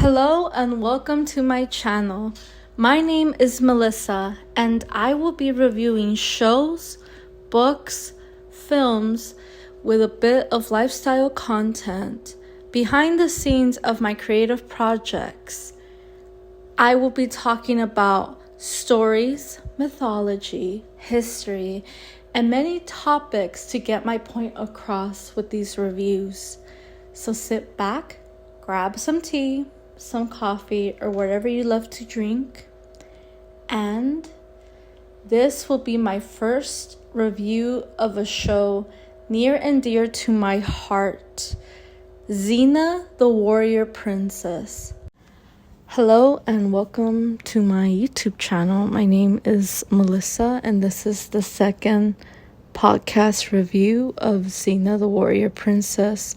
Hello and welcome to my channel. My name is Melissa and I will be reviewing shows, books, films with a bit of lifestyle content behind the scenes of my creative projects. I will be talking about stories, mythology, history, and many topics to get my point across with these reviews. So sit back, grab some tea, some coffee, or whatever you love to drink. And this will be my first review of a show near and dear to my heart, Xena the Warrior Princess. Hello and welcome to my YouTube channel. My name is Melissa and this is the second podcast review of Xena the Warrior Princess,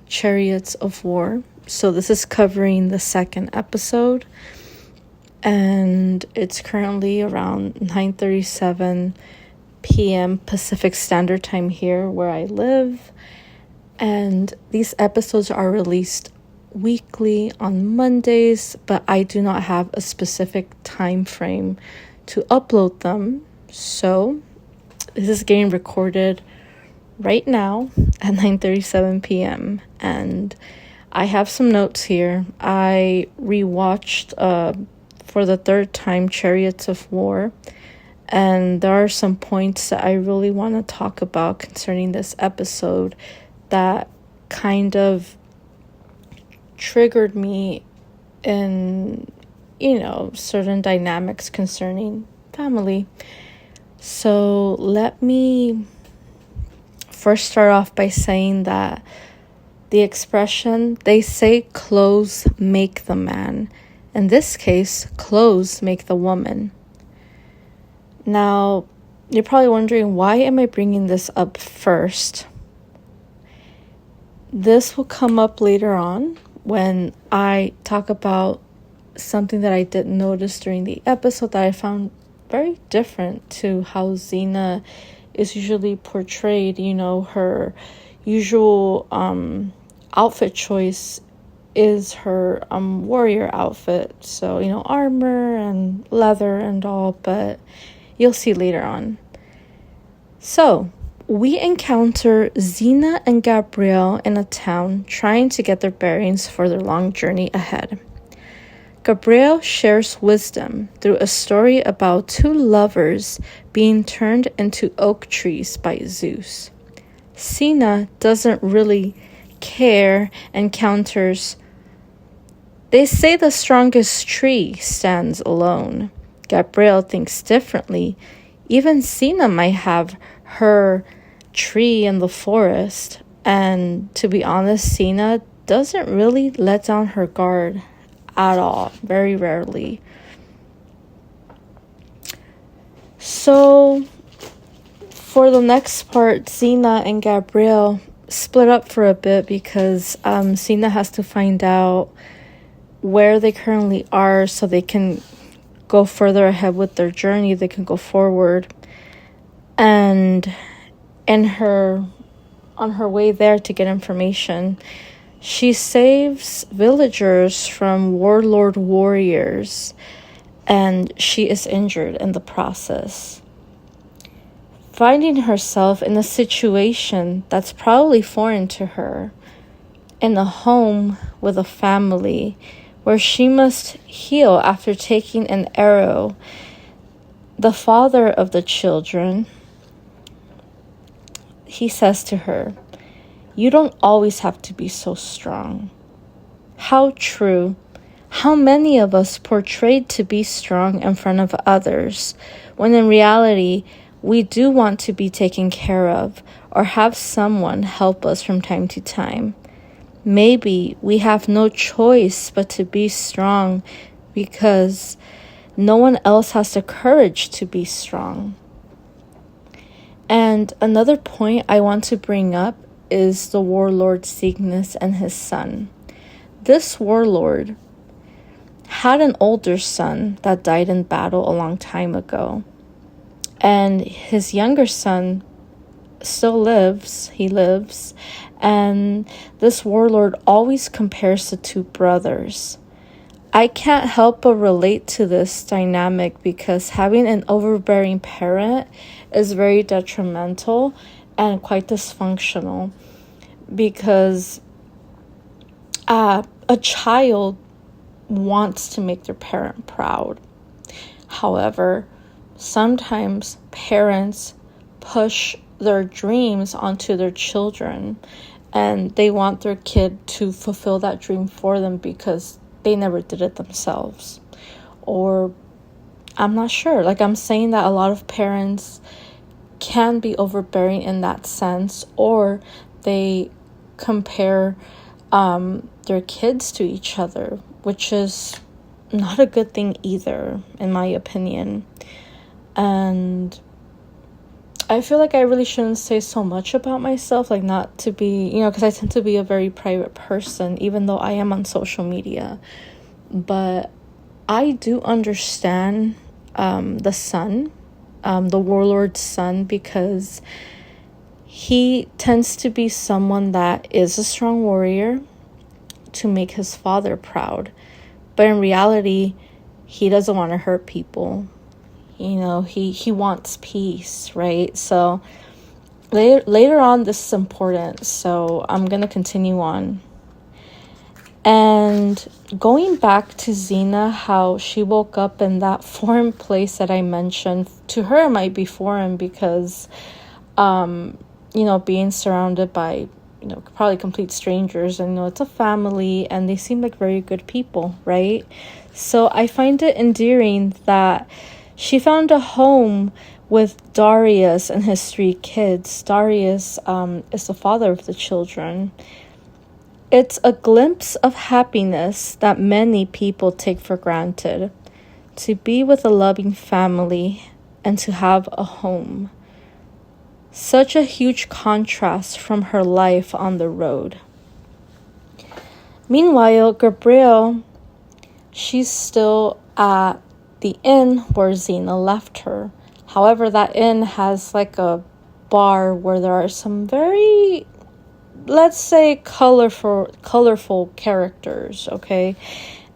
Chariots of War. So this is covering the second episode and it's currently around 9:37 p.m. Pacific Standard Time here where I live. And these episodes are released weekly on Mondays, but I do not have a specific time frame to upload them. So this is getting recorded right now at 9:37 p.m. and I have some notes here. I rewatched for the third time Chariots of War, and there are some points that I really want to talk about concerning this episode that kind of triggered me in, certain dynamics concerning family. So let me first start off by saying that the expression, they say clothes make the man. In this case, clothes make the woman. Now, you're probably wondering, why am I bringing this up first? This will come up later on when I talk about something that I didn't notice during the episode that I found very different to how Xena is usually portrayed. Her usual outfit choice is her warrior outfit, so armor and leather and all, but you'll see later on. So we encounter Xena and Gabrielle in a town trying to get their bearings for their long journey ahead. Gabrielle shares wisdom through a story about two lovers being turned into oak trees by Zeus. Xena doesn't really care and counters, they say the strongest tree stands alone. Gabrielle thinks differently. Even Xena might have her tree in the forest. And to be honest, Xena doesn't really let down her guard at all, very rarely. So for the next part, Xena and Gabrielle split up for a bit because Xena has to find out where they currently are so they can go further ahead with their journey. They can go forward. And on her way there to get information, she saves villagers from warlord warriors, and she is injured in the process. Finding herself in a situation that's probably foreign to her, in a home with a family where she must heal after taking an arrow. The father of the children, he says to her, "You don't always have to be so strong." How true. How many of us portrayed to be strong in front of others, when in reality, we do want to be taken care of or have someone help us from time to time. Maybe we have no choice but to be strong because no one else has the courage to be strong. And another point I want to bring up is the warlord Cygnus and his son. This warlord had an older son that died in battle a long time ago. And his younger son still lives, and this warlord always compares the two brothers. I can't help but relate to this dynamic because having an overbearing parent is very detrimental and quite dysfunctional, because a child wants to make their parent proud. However, sometimes parents push their dreams onto their children, and they want their kid to fulfill that dream for them because they never did it themselves. Or I'm not sure. Like, I'm saying that a lot of parents can be overbearing in that sense, or they compare their kids to each other, which is not a good thing either, in my opinion. And I feel like I really shouldn't say so much about myself, like, not to be, because I tend to be a very private person, even though I am on social media. But I do understand the son, the warlord's son, because he tends to be someone that is a strong warrior to make his father proud. But in reality, he doesn't want to hurt people. He wants peace, right? So later on, this is important. So I'm going to continue on. And going back to Xena, how she woke up in that foreign place that I mentioned, to her it might be foreign because, being surrounded by, probably complete strangers, and, it's a family and they seem like very good people, right? So I find it endearing that she found a home with Darius and his 3 kids. Darius is the father of the children. It's a glimpse of happiness that many people take for granted. To be with a loving family and to have a home. Such a huge contrast from her life on the road. Meanwhile, Gabrielle, she's still at the inn where Xena left her. However, that inn has like a bar where there are some very, let's say, colorful characters, okay?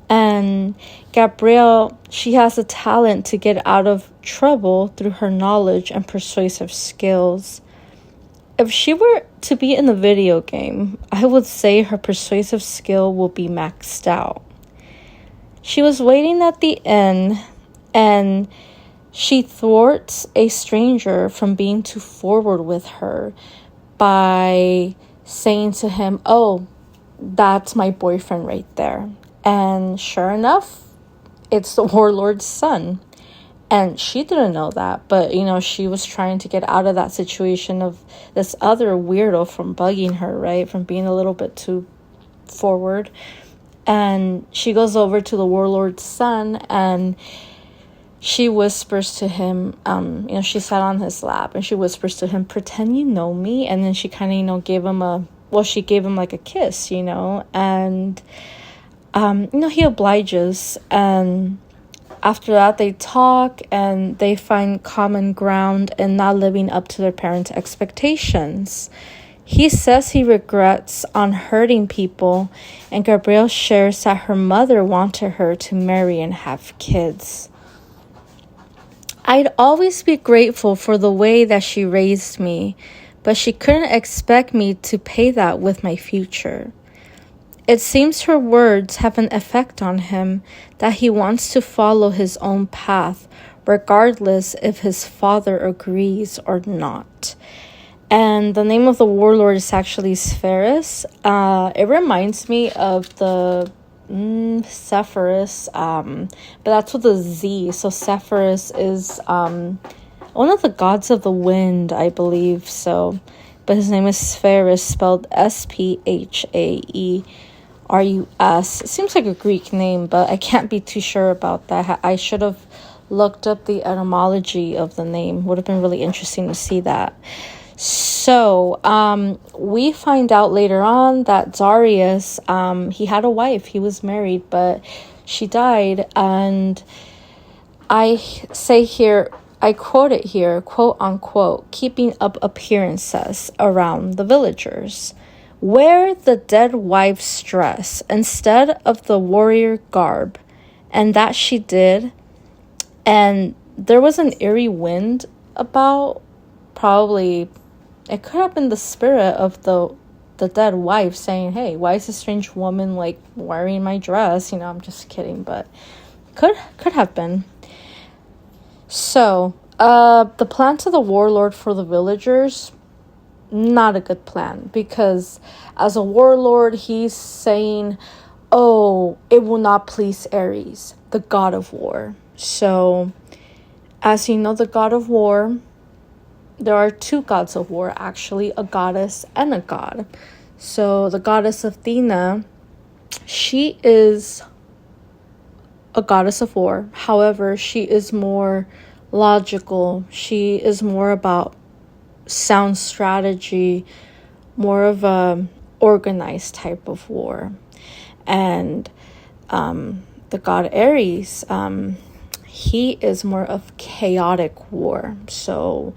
And Gabrielle, she has a talent to get out of trouble through her knowledge and persuasive skills. If she were to be in a video game, I would say her persuasive skill will be maxed out. She was waiting at the inn, and she thwarts a stranger from being too forward with her by saying to him, "Oh, that's my boyfriend right there." And sure enough, it's the warlord's son. And she didn't know that, but, she was trying to get out of that situation of this other weirdo from bugging her, right? From being a little bit too forward. And she goes over to the warlord's son, and she whispers to him, she sat on his lap, and she whispers to him, "Pretend you know me." And then she kind of, gave him she gave him like a kiss, and, he obliges. And after that, they talk and they find common ground in not living up to their parents' expectations. He says he regrets on hurting people, and Gabrielle shares that her mother wanted her to marry and have kids. "I'd always be grateful for the way that she raised me, but she couldn't expect me to pay that with my future. It seems her words have an effect on him, that he wants to follow his own path, regardless if his father agrees or not." And the name of the warlord is actually Spheris. It reminds me of the Zephyrus, but that's with a Z. So Zephyrus is one of the gods of the wind, I believe. So, but his name is Spheris, spelled Sphaerus. It seems like a Greek name, but I can't be too sure about that. I should have looked up the etymology of the name. Would have been really interesting to see that. So, we find out later on that Darius, he had a wife. He was married, but she died. And I quote it here, quote unquote, "keeping up appearances around the villagers. Wear the dead wife's dress instead of the warrior garb. And that she did. And there was an eerie wind about, probably, it could have been the spirit of the dead wife saying, hey, why is this strange woman like wearing my dress? I'm just kidding, but could have been. So, the plan to the warlord for the villagers, not a good plan, because as a warlord, he's saying, oh, it will not please Ares, the god of war. So, as you know, the god of war, there are two gods of war, actually, a goddess and a god. So, the goddess Athena, she is a goddess of war. However, she is more logical. She is more about sound strategy, more of a organized type of war. And the god Ares, he is more of chaotic war. So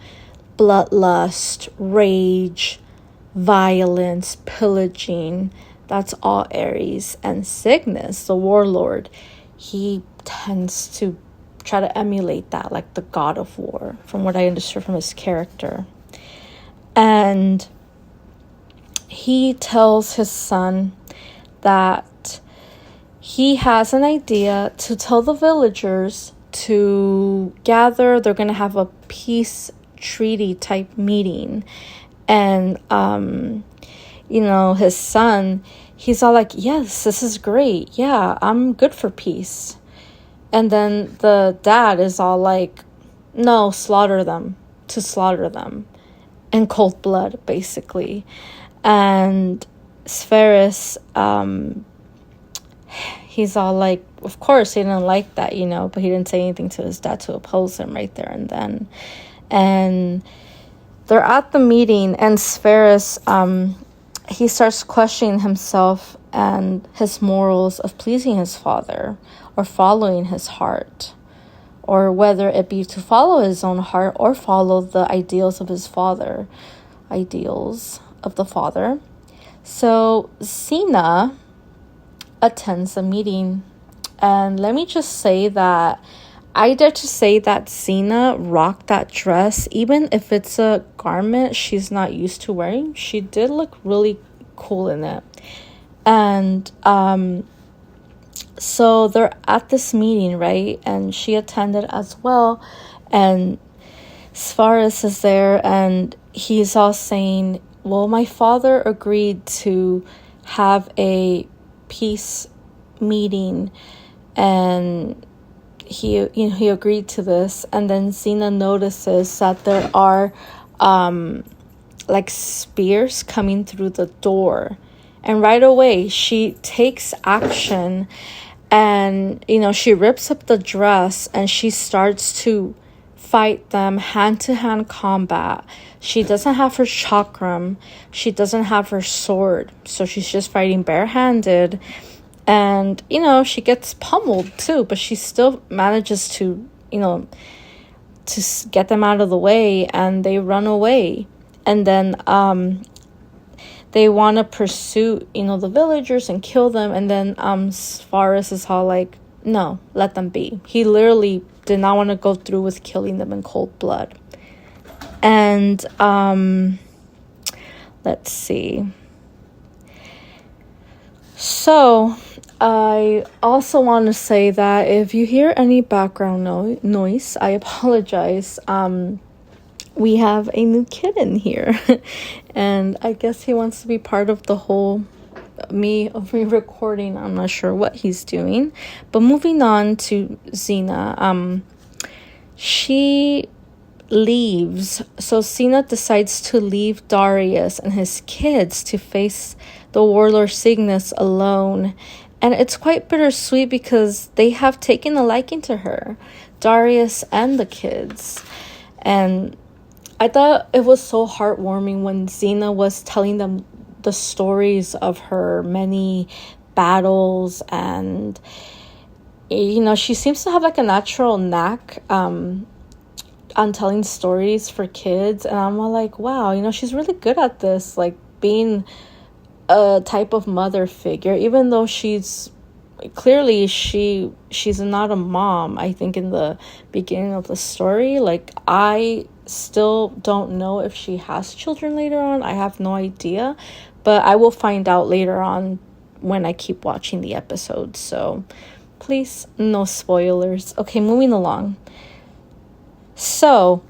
bloodlust, rage, violence, pillaging, that's all Ares. And Cygnus, the warlord, he tends to try to emulate that, like the god of war, from what I understood from his character. And he tells his son that he has an idea to tell the villagers to gather. They're going to have a peace treaty type meeting. And, his son, he's all like, yes, this is great. Yeah, I'm good for peace. And then the dad is all like, no, slaughter them. In cold blood, basically. And Spheris, he's all like, of course he didn't like that, but he didn't say anything to his dad to oppose him right there and then. And they're at the meeting, and Spheris, he starts questioning himself and his morals of pleasing his father or following his heart, or whether it be to follow his own heart or follow the ideals of his father, ideals of the father. So Xena attends the meeting, and let me just say that I dare to say that Xena rocked that dress, even if it's a garment she's not used to wearing. She did look really cool in it. And so they're at this meeting, right? And she attended as well. And Spheris is there, and he's all saying, well, my father agreed to have a peace meeting, and he agreed to this. And then Xena notices that there are like spears coming through the door, and right away she takes action, and she rips up the dress and she starts to fight them hand-to-hand combat. She doesn't have her chakram, she doesn't have her sword, so she's just fighting barehanded. And she gets pummeled too, but she still manages to to get them out of the way, and they run away. And then they want to pursue the villagers and kill them. And then Spheris is all like, no, let them be. He literally did not want to go through with killing them in cold blood. And let's see. So I also want to say that if you hear any background noise, I apologize. We have a new kid in here, and I guess he wants to be part of the whole me recording. I'm not sure what he's doing. But moving on to Xena, she leaves. So Xena decides to leave Darius and his kids to face the warlord Cygnus alone. And it's quite bittersweet because they have taken a liking to her, Darius and the kids. And I thought it was so heartwarming when Xena was telling them the stories of her many battles. And she seems to have like a natural knack on telling stories for kids. And I'm all like, wow, she's really good at this, like being a type of mother figure, even though she's clearly she's not a mom. I think in the beginning of the story, like, I still don't know if she has children later on. I have no idea, but I will find out later on when I keep watching the episodes. So please, no spoilers. Okay, moving along. So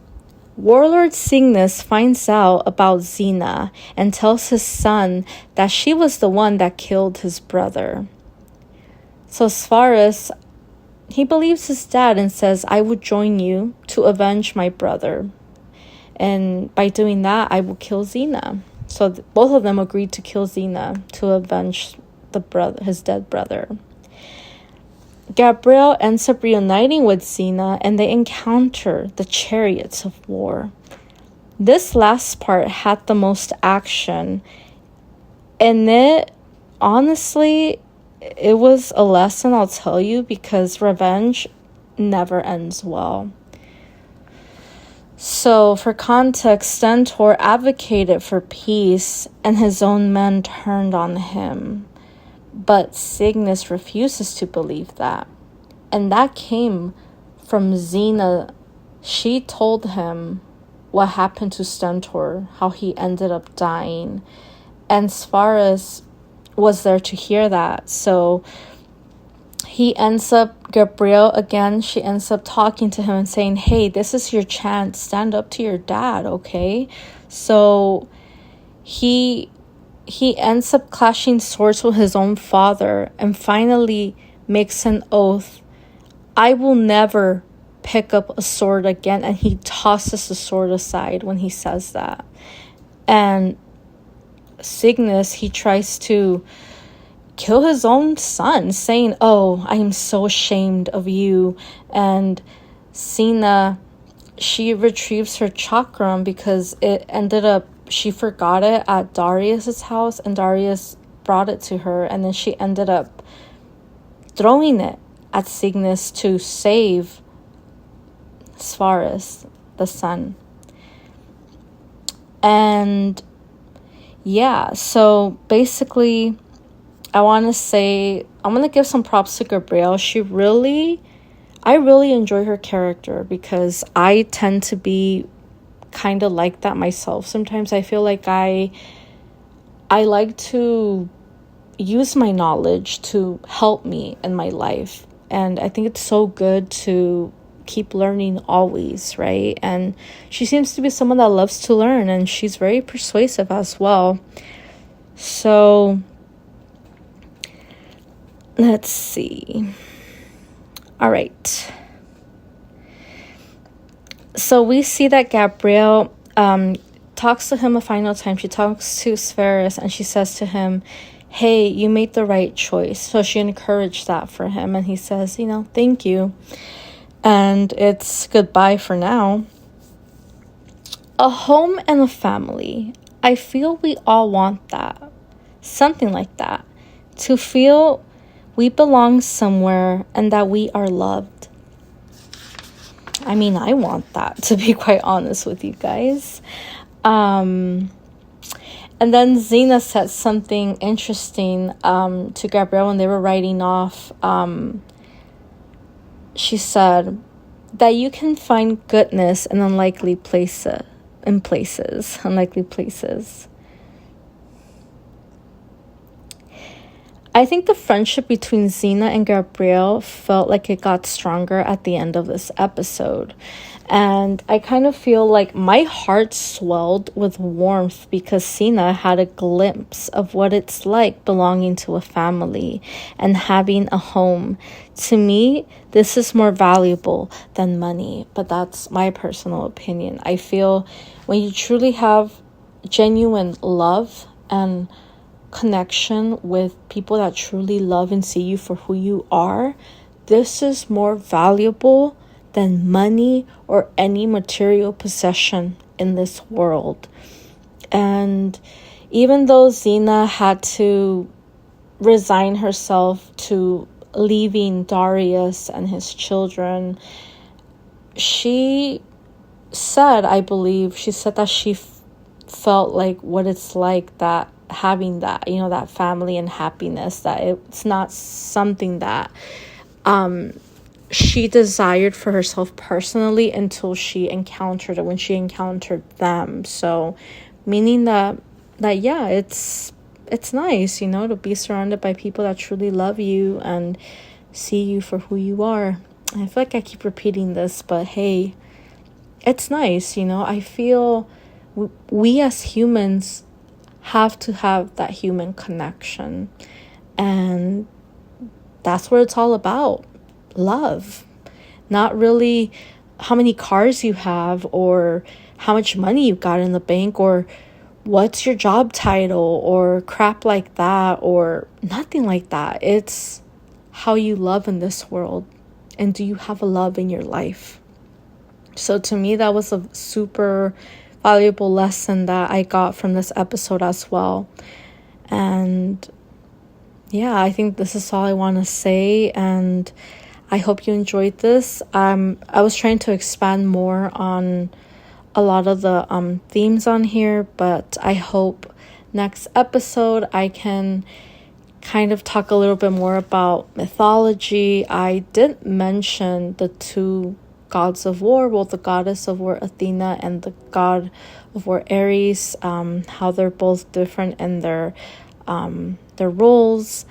Warlord Cygnus finds out about Xena and tells his son that she was the one that killed his brother. So as far as he believes his dad and says, I would join you to avenge my brother. And by doing that, I will kill Xena. So both of them agreed to kill Xena to avenge his dead brother. Gabriel ends up reuniting with Xena and they encounter the Chariots of War. This last part had the most action. And honestly, it was a lesson, I'll tell you, because revenge never ends well. So, for context, Stentor advocated for peace and his own men turned on him. But Cygnus refuses to believe that. And that came from Xena. She told him what happened to Stentor, how he ended up dying. And Svarus was there to hear that. So Gabrielle again, she ends up talking to him and saying, hey, this is your chance. Stand up to your dad, okay? So he ends up clashing swords with his own father and finally makes an oath. I will never pick up a sword again. And he tosses the sword aside when he says that. And Cygnus, he tries to kill his own son, saying, oh, I am so ashamed of you. And Xena, she retrieves her chakram because it ended up, she forgot it at Darius's house and Darius brought it to her, and then she ended up throwing it at Cygnus to save Svarus, the son. And yeah, so basically, I want to say, I'm going to give some props to Gabrielle. I really enjoy her character because I tend to be kind of like that myself. Sometimes I feel like I like to use my knowledge to help me in my life. And I think it's so good to keep learning always, right? And she seems to be someone that loves to learn, and she's very persuasive as well. So let's see. All right. So we see that Gabrielle talks to him a final time. She talks to Sferus and she says to him, hey, you made the right choice. So she encouraged that for him. And he says, thank you. And it's goodbye for now. A home and a family. I feel we all want that. Something like that. To feel we belong somewhere and that we are loved. I mean, I want that, to be quite honest with you guys. And then Xena said something interesting to Gabrielle when they were riding off. She said that you can find goodness in unlikely places. I think the friendship between Xena and Gabrielle felt like it got stronger at the end of this episode. And I kind of feel like my heart swelled with warmth because Xena had a glimpse of what it's like belonging to a family and having a home. To me, this is more valuable than money, but that's my personal opinion. I feel when you truly have genuine love and connection with people that truly love and see you for who you are, this is more valuable than money or any material possession in this world. And even though Xena had to resign herself to leaving Darius and his children, she said that she felt like what it's like that having that, that family and happiness, that it's not something that she desired for herself personally until she encountered it, when she encountered them. So meaning that yeah, it's nice, to be surrounded by people that truly love you and see you for who you are. I feel like I keep repeating this, but hey, it's nice. I feel we as humans have to have that human connection, and that's what it's all about. Love. Not really how many cars you have, or how much money you got in the bank, or what's your job title, or crap like that, or nothing like that. It's how you love in this world, and do you have a love in your life? So to me, that was a super valuable lesson that I got from this episode as well. And yeah, I think this is all I want to say, and I hope you enjoyed this. I was trying to expand more on a lot of the themes on here, but I hope next episode I can kind of talk a little bit more about mythology. I did mention the two gods of war, well, the goddess of war Athena and the god of war Ares, how they're both different in their roles.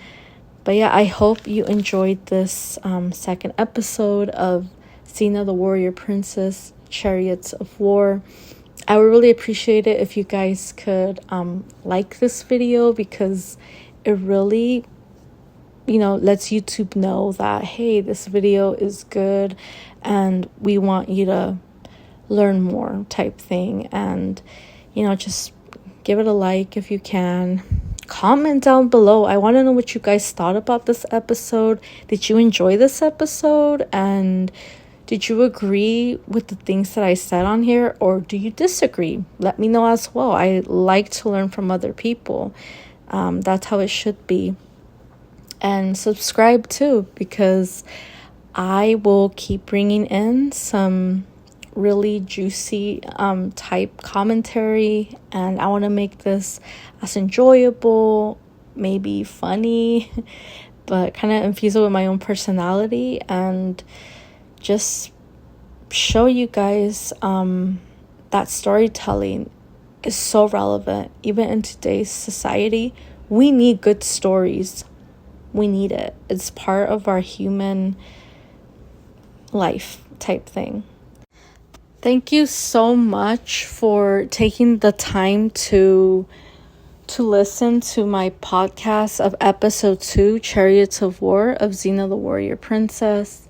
But yeah, I hope you enjoyed this second episode of Xena the Warrior Princess, Chariots of War. I would really appreciate it if you guys could like this video, because it really, lets YouTube know that, hey, this video is good and we want you to learn more type thing. And, just give it a like if you can. Comment down below. I want to know what you guys thought about this episode. Did you enjoy this episode? And did you agree with the things that I said on here, or do you disagree? Let me know as well. I like to learn from other people. That's how it should be. And subscribe too, because I will keep bringing in some really juicy type commentary, and I want to make this as enjoyable, maybe funny, but kind of infuse it with my own personality, and just show you guys that storytelling is so relevant. Even in today's society, we need good stories. We need it. It's part of our human life type thing. Thank you so much for taking the time to listen to my podcast of episode 2, Chariots of War of Xena the Warrior Princess.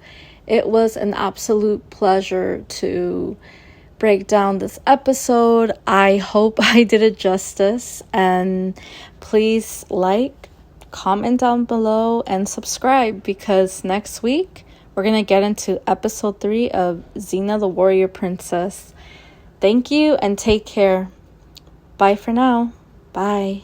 It was an absolute pleasure to break down this episode. I hope I did it justice, and please like, comment down below, and subscribe, because next week we're going to get into episode 3 of Xena the Warrior Princess. Thank you and take care. Bye for now. Bye.